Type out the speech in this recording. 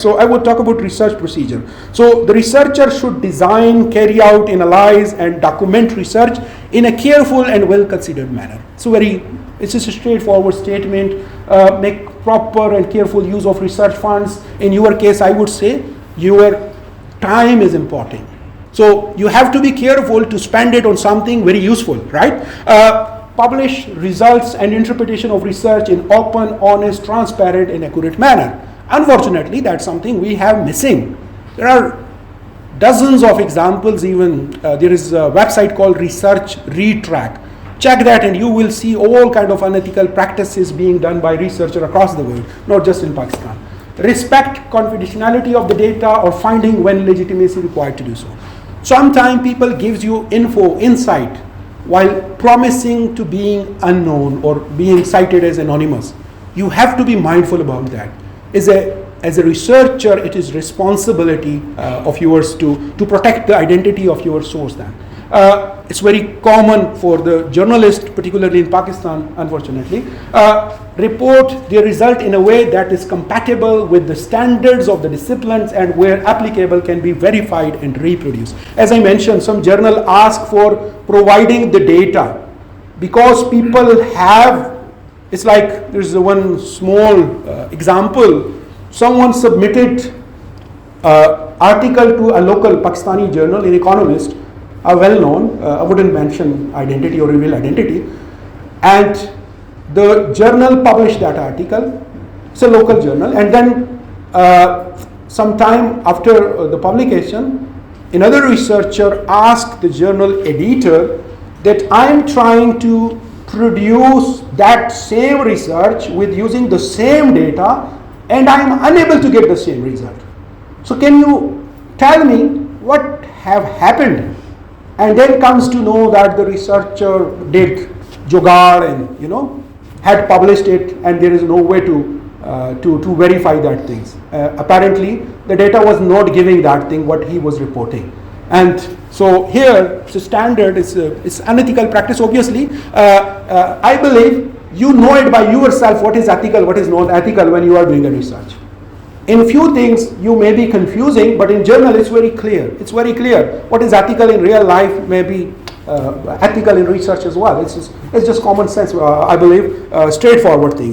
So I would talk about research procedure. So the researcher should design, carry out, analyze, and document research in a careful and well-considered manner. It's just a straightforward statement. Make proper and careful use of research funds. In your case, I would say your time is important. So you have to be careful to spend it on something very useful, right? Publish results and interpretation of research in open, honest, transparent, and accurate manner. Unfortunately, that's something we have missing. There are dozens of examples. Even there is a website called Research Retrack. Check that and you will see all kind of unethical practices being done by researchers across the world, not just in Pakistan. Respect confidentiality of the data or finding when legitimacy required to do so. Sometimes people gives you insight while promising to being unknown or being cited as anonymous. You have to be mindful about that. As a researcher, it is responsibility of yours to protect the identity of your source then. It's very common for the journalist, particularly in Pakistan, unfortunately, report their result in a way that is compatible with the standards of the disciplines and where applicable can be verified and reproduced. As I mentioned, some journal ask for providing the data because people have. It's like there's one small example. Someone submitted article to a local Pakistani journal, an economist, a well-known, I wouldn't mention identity or reveal identity, and the journal published that article. It's a local journal, and then sometime after the publication, another researcher asked the journal editor that I'm trying to produce that same research with using the same data and I am unable to get the same result. So can you tell me what have happened? And then comes to know that the researcher did jugaad and had published it and there is no way to verify that things. Apparently the data was not giving that thing what he was reporting. And so here, it's a standard, it's unethical practice, obviously. I believe you know it by yourself what is ethical, what is not ethical when you are doing a research. In few things, you may be confusing, but in journal, it's very clear. It's very clear. What is ethical in real life may be ethical in research as well. It's just common sense, I believe, straightforward thing.